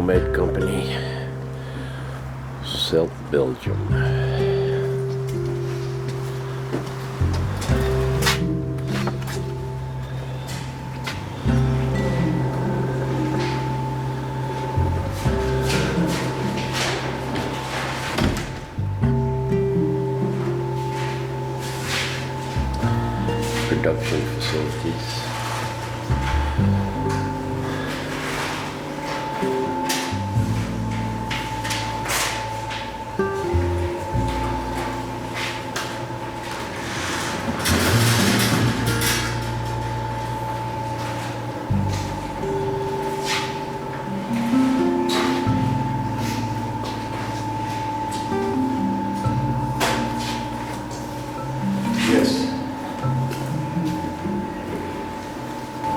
nomad company, South Belgium. Production facilities. Yes.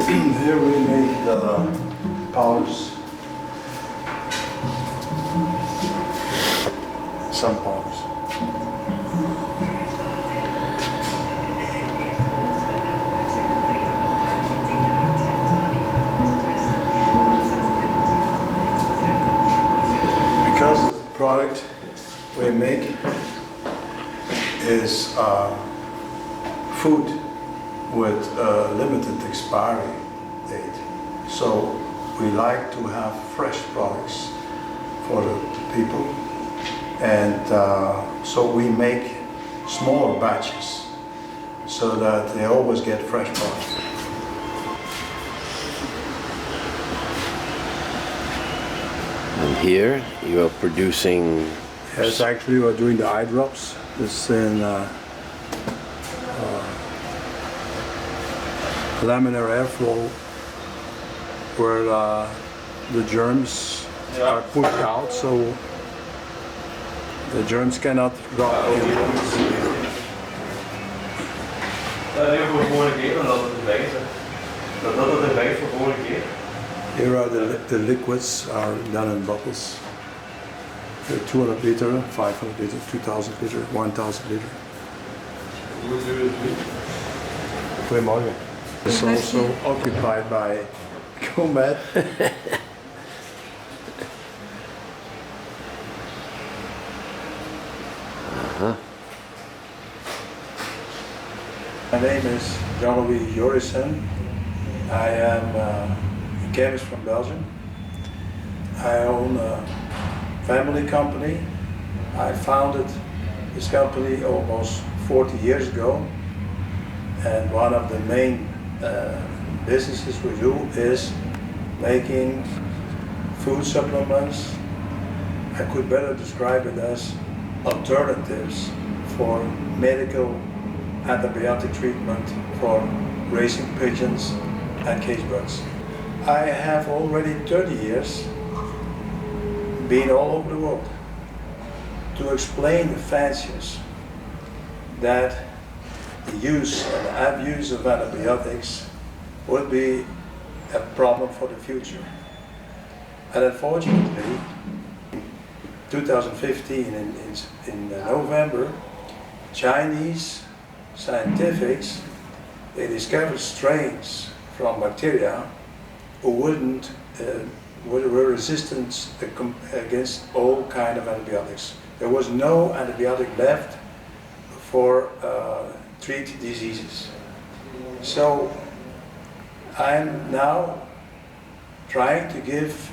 Here we make the powders. Some powders. Because the product we make is food with a limited expiry date. So we like to have fresh products for the people, and so we make smaller batches so that they always get fresh products. And here you are producing. Yes, actually we're doing the eye drops. This is in laminar airflow, where the germs are pushed out, so the germs cannot drop in. Here are the liquids are done in bottles. They're 200 liter, 500 liter, 2000 liter, 1000 liter. Goedemorgen. It's also occupied by Comet. My name is Jorrissen. I am a chemist from Belgium. I own a family company. I founded this company almost 40 years ago, and one of the main businesses we do is making food supplements. I could better describe it as alternatives for medical antibiotic treatment for racing pigeons and cage birds. I have already 30 years been all over the world to explain the fanciers that the use and abuse of antibiotics would be a problem for the future. And unfortunately, 2015 in November, Chinese scientists, they discovered strains from bacteria who were resistant against all kinds of antibiotics. There was no antibiotic left for treat diseases. So I'm now trying to give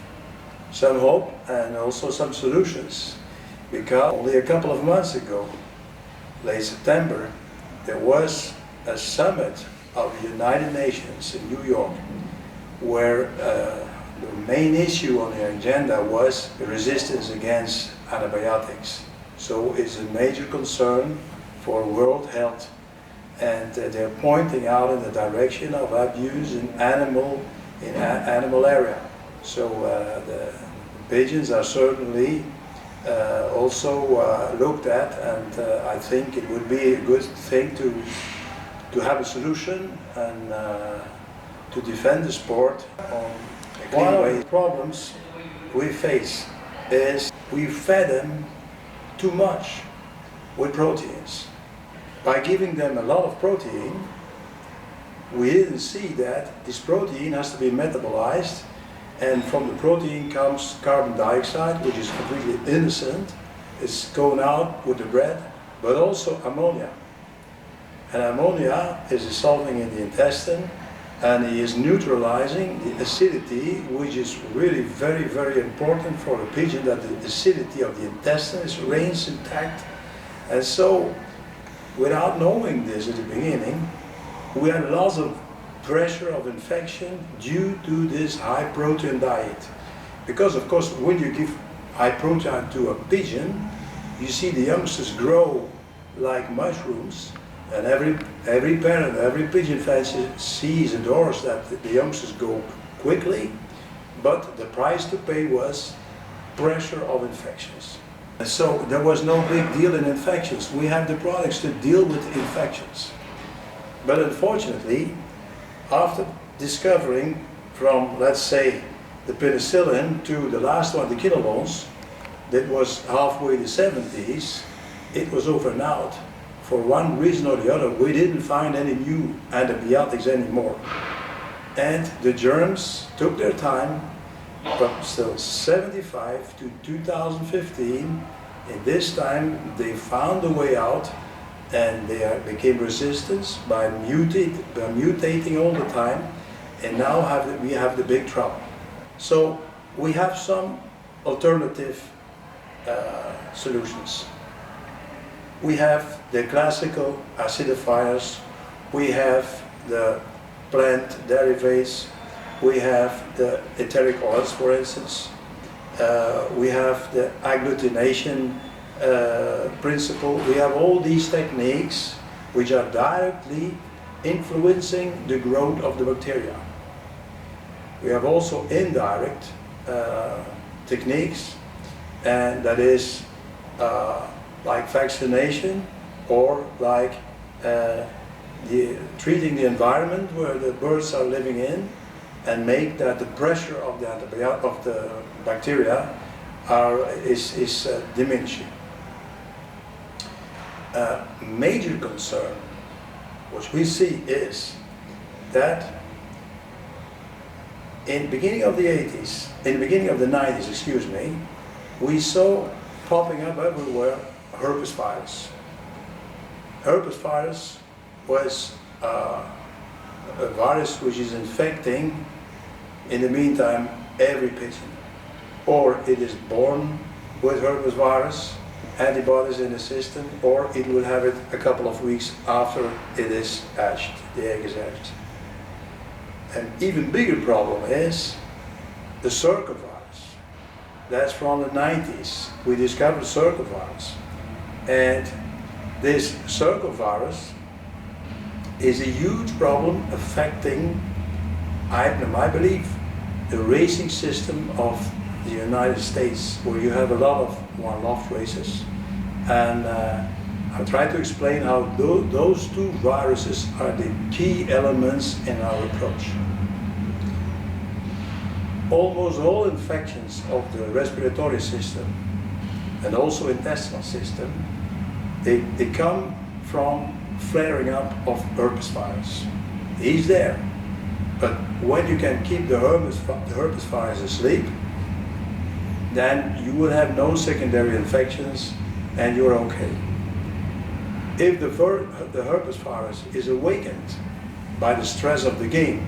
some hope and also some solutions, because only a couple of months ago, late September, there was a summit of the United Nations in New York where the main issue on the agenda was the resistance against antibiotics. So it's a major concern for world health, and they're pointing out in the direction of abuse in animal area. So the pigeons are certainly also looked at, and I think it would be a good thing to have a solution and to defend the sport on a clean way. One of the problems we face is we fed them too much with proteins. By giving them a lot of protein, we didn't see that this protein has to be metabolized and from the protein comes carbon dioxide, which is completely innocent. It's going out with the bread, but also ammonia. And ammonia is dissolving in the intestine, and it is neutralizing the acidity, which is really very, very important for a pigeon, that the acidity of the intestine is remains intact. And so, without knowing this at the beginning, we had lots of pressure of infection due to this high protein diet. Because of course, when you give high protein to a pigeon, you see the youngsters grow like mushrooms, and every parent, every pigeon fancier sees, adores that the youngsters go quickly, but the price to pay was pressure of infections. And so there was no big deal in infections. We have the products to deal with infections. But unfortunately, after discovering from, let's say, the penicillin to the last one, the quinolones, that was halfway the 70s, it was over and out. For one reason or the other, we didn't find any new antibiotics anymore. And the germs took their time, but still 75 to 2015, in this time they found a way out, and they became resistant by mutating all the time, and now we have the big trouble. So we have some alternative solutions. We have the classical acidifiers, we have the plant derivatives, we have the etheric oils, for instance, we have the agglutination principle. We have all these techniques which are directly influencing the growth of the bacteria. We have also indirect techniques, and that is like vaccination, or like treating the environment where the birds are living in, and make that the pressure of the bacteria is diminishing. Major concern, which we see, is that in the beginning of the 90s, excuse me, we saw popping up everywhere herpes virus. Herpes virus was a virus which is infecting, in the meantime, every pigeon. Or it is born with herpes virus, antibodies in the system, or it will have it a couple of weeks after it is hatched, the egg is hatched. An even bigger problem is the circovirus. That's from the 90s. We discovered circovirus. And this circovirus is a huge problem affecting, I believe, the racing system of the United States, where you have a lot of one-loft races. And I'll try to explain how those two viruses are the key elements in our approach. Almost all infections of the respiratory system and also intestinal system, they come from flaring up of herpes virus. He's there, but when you can keep the herpes virus asleep, then you will have no secondary infections and you're okay. If the herpes virus is awakened by the stress of the game,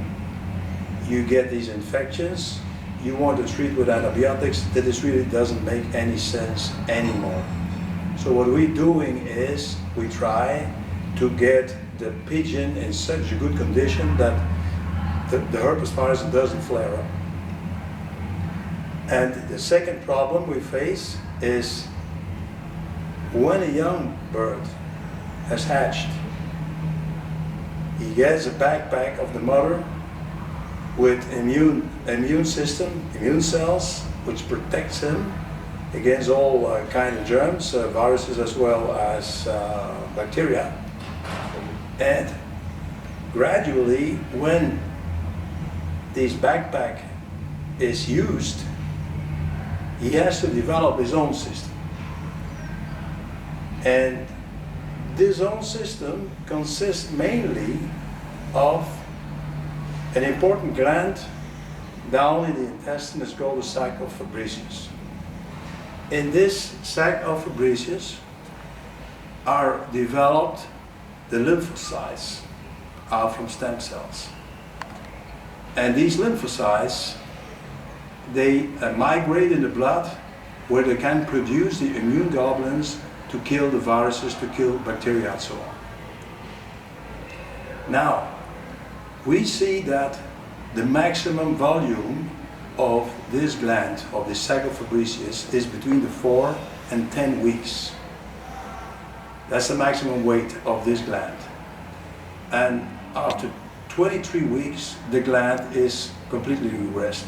you get these infections, you want to treat with antibiotics, that this really doesn't make any sense anymore. So what we're doing is we try to get the pigeon in such a good condition that the herpes virus doesn't flare up. And the second problem we face is when a young bird has hatched, he gets a backpack of the mother with immune cells, which protects him against all kind of germs, viruses as well as bacteria. And gradually, when this backpack is used, he has to develop his own system. And this own system consists mainly of an important gland down in the intestine is called the sac of Fabricius. In this sac of Fabricius are developed the lymphocytes are from stem cells. And these lymphocytes, they migrate in the blood where they can produce the immune globulins to kill the viruses, to kill bacteria and so on. Now, we see that the maximum volume of this gland, of the sac of Fabricius, is between the 4 and 10 weeks. That's the maximum weight of this gland. And after 23 weeks, the gland is completely regressed.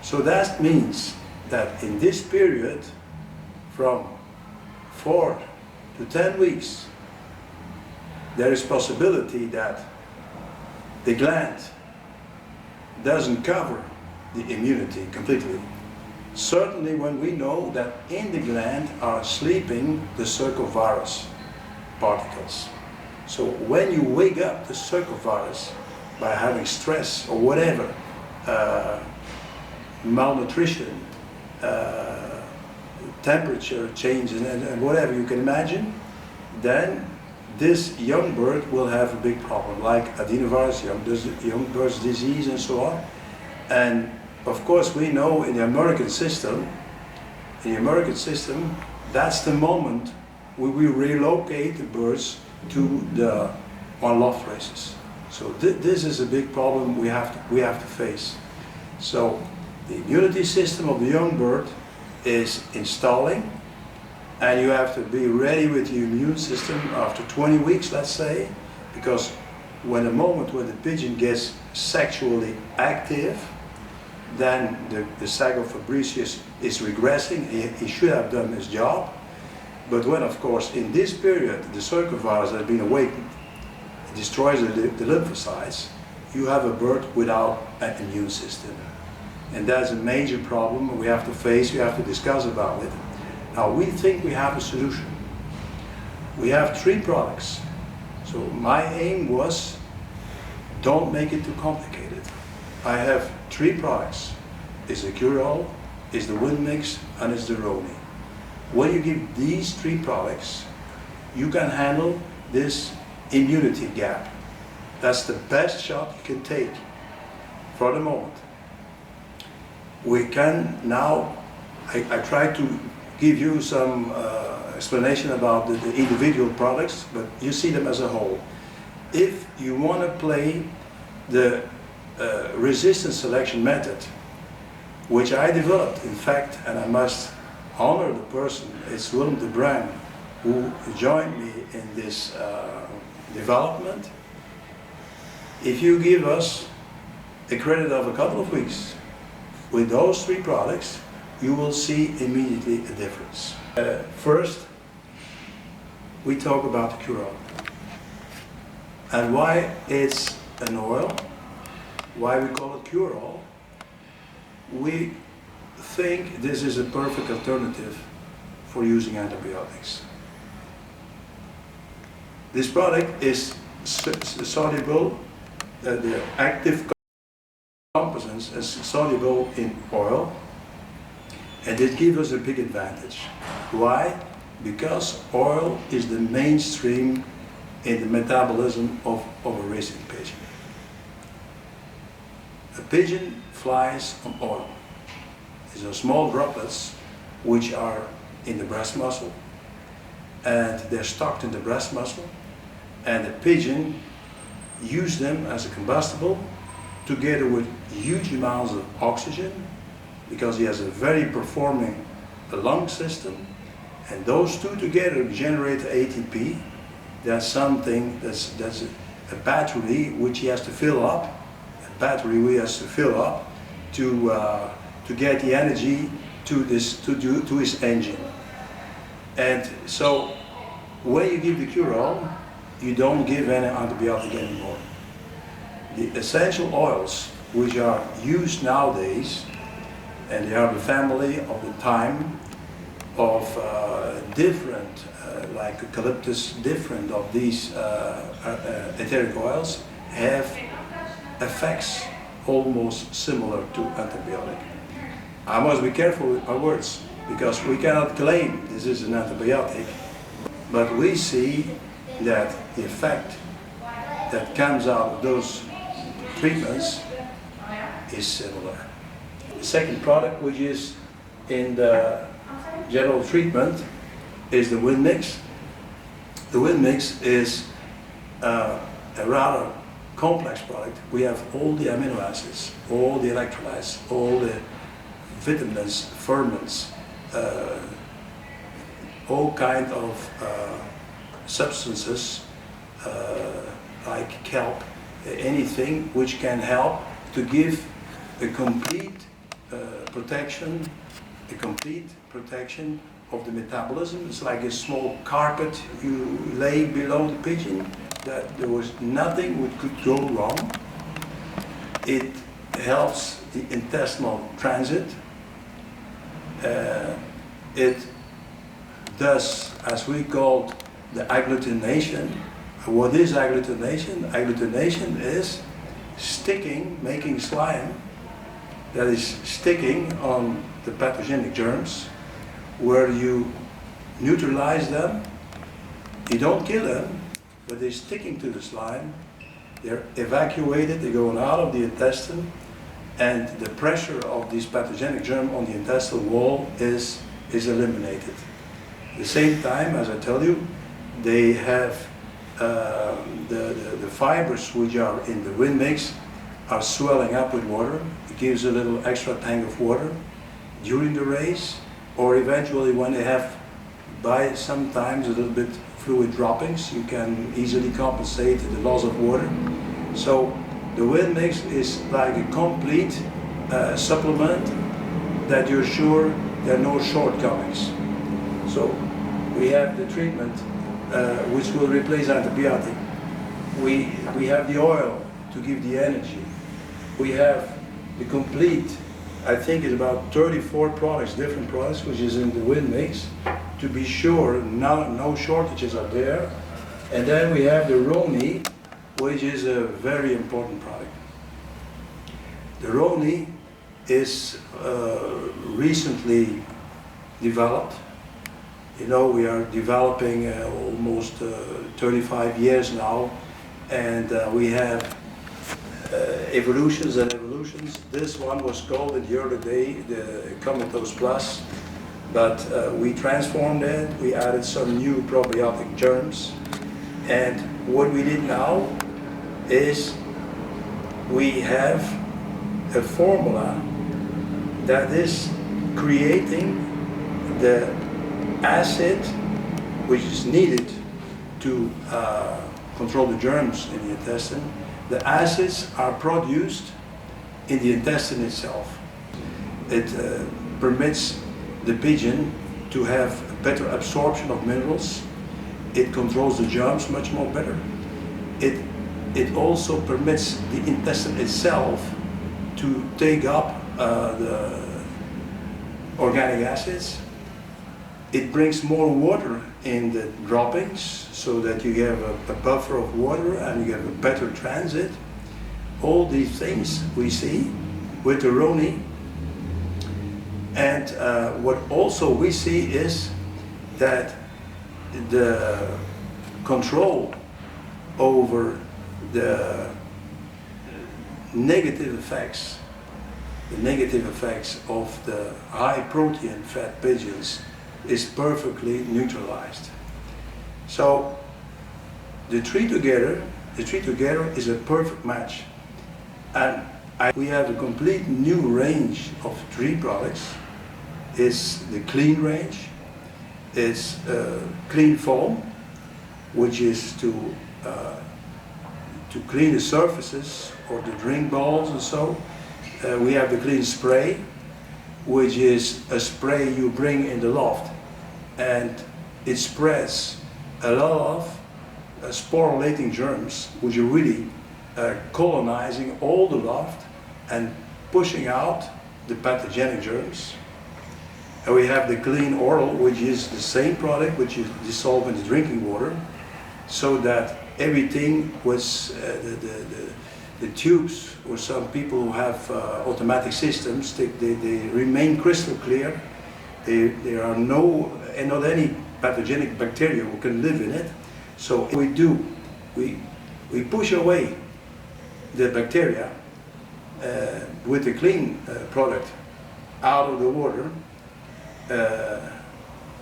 So that means that in this period, from 4 to 10 weeks, there is possibility that the gland doesn't cover the immunity completely. Certainly when we know that in the gland are sleeping the circovirus particles. So when you wake up the circovirus by having stress or whatever, malnutrition, temperature changes and whatever you can imagine, then this young bird will have a big problem, like adenovirus, young bird's disease and so on. And of course we know in the American system, that's the moment where we relocate the birds to the on-loft races. So this is a big problem we have to face. So the immunity system of the young bird is installing, and you have to be ready with the immune system after 20 weeks, let's say, because when the moment when the pigeon gets sexually active, then the sac of Fabricius is regressing. He should have done his job. But when, of course, in this period, the circovirus has been awakened, it destroys the lymphocytes, you have a bird without an immune system. And that's a major problem we have to face, we have to discuss about it. Now, we think we have a solution. We have 3 products. So my aim was, don't make it too complicated. I have 3 products. It's the cure-all, it's the wind mix, and it's the Roni. When you give these 3 products, you can handle this immunity gap. That's the best shot you can take for the moment. We can now, I try to give you some explanation about the individual products, but you see them as a whole. If you want to play the resistance selection method, which I developed, in fact, and I must honor the person, it's Willem de Bruin, who joined me in this development. If you give us a credit of a couple of weeks with those 3 products, you will see immediately a difference. First, we talk about the cure-all and why it's an oil, why we call it cure-all. We think this is a perfect alternative for using antibiotics. This product is soluble, the active components is soluble in oil, and it gives us a big advantage. Why? Because oil is the mainstream in the metabolism of a racing pigeon. A pigeon flies on oil. These are small droplets which are in the breast muscle, and they're stocked in the breast muscle, and the pigeon uses them as a combustible together with huge amounts of oxygen, because he has a very performing lung system, and those 2 together generate ATP. That's something that's a battery which he has to fill up, to get the energy to his engine. And so when you give the cure-all, you don't give any antibiotic anymore. The essential oils which are used nowadays, and they are the family of the thyme, of different, like eucalyptus, different of these etheric oils, have effects almost similar to antibiotic. I must be careful with my words because we cannot claim this is an antibiotic, but we see that the effect that comes out of those treatments is similar. The second product, which is in the general treatment, is the wind mix. The wind mix is a rather complex product. We have all the amino acids, all the electrolytes, all the vitamins, ferments, all kind of substances like kelp, anything which can help to give a complete protection of the metabolism. It's like a small carpet you lay below the pigeon, that there was nothing which could go wrong. It helps the intestinal transit. It does, as we called, the agglutination. What is agglutination? Agglutination is sticking, making slime that is sticking on the pathogenic germs, where you neutralize them. You don't kill them, but they're sticking to the slime. They're evacuated, they're going out of the intestine, and the pressure of this pathogenic germ on the intestinal wall is eliminated. At the same time, as I tell you, they have the fibers which are in the wind mix are swelling up with water. It gives a little extra tank of water during the race, or eventually when they have, by sometimes a little bit fluid droppings, you can easily compensate the loss of water. So the wind mix is like a complete supplement that you're sure there are no shortcomings. So we have the treatment which will replace antibiotic. We have the oil to give the energy. We have the complete, I think it's about 34 products, different products, which is in the wind mix, to be sure no shortages are there. And then we have the Roni, which is a very important product. The Roni is recently developed. You know, we are developing almost 35 years now, and we have evolutions and evolutions. This one was called in the early day the Comatose Plus, but we transformed it, we added some new probiotic germs, and what we did now is we have a formula that is creating the acid which is needed to control the germs in the intestine. The acids are produced in the intestine itself. It permits the pigeon to have a better absorption of minerals. It controls the germs much more better. It also permits the intestine itself to take up the organic acids. It brings more water in the droppings so that you have a buffer of water and you have a better transit. All these things we see with the Roni. And what also we see is that the control over the negative effects of the high protein fat pigeons is perfectly neutralized. So the three together is a perfect match. And we have a complete new range of 3 products. It's the clean range, it's clean foam, which is to clean the surfaces or the drink bowls and so. We have the clean spray, which is a spray you bring in the loft, and it spreads a lot of sporulating germs, which are really colonizing all the loft and pushing out the pathogenic germs. And we have the clean oral, which is the same product which is dissolved in the drinking water, so that everything was The tubes, or some people who have automatic systems, they remain crystal clear. There are not any pathogenic bacteria who can live in it. So what we push away the bacteria with the clean product out of the water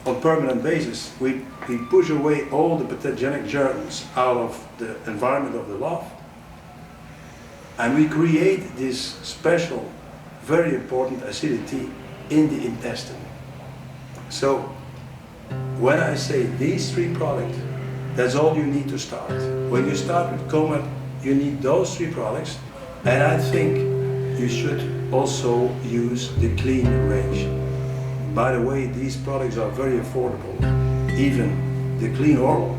on permanent basis. We push away all the pathogenic germs out of the environment of the loft, and we create this special, very important acidity in the intestine. So when I say these three products, that's all you need to start. When you start with Comet, you need those three products, and I think you should also use the clean range. By the way, these products are very affordable. Even the clean oral,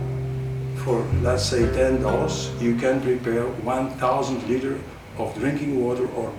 for let's say $10, you can prepare 1,000 liters of drinking water or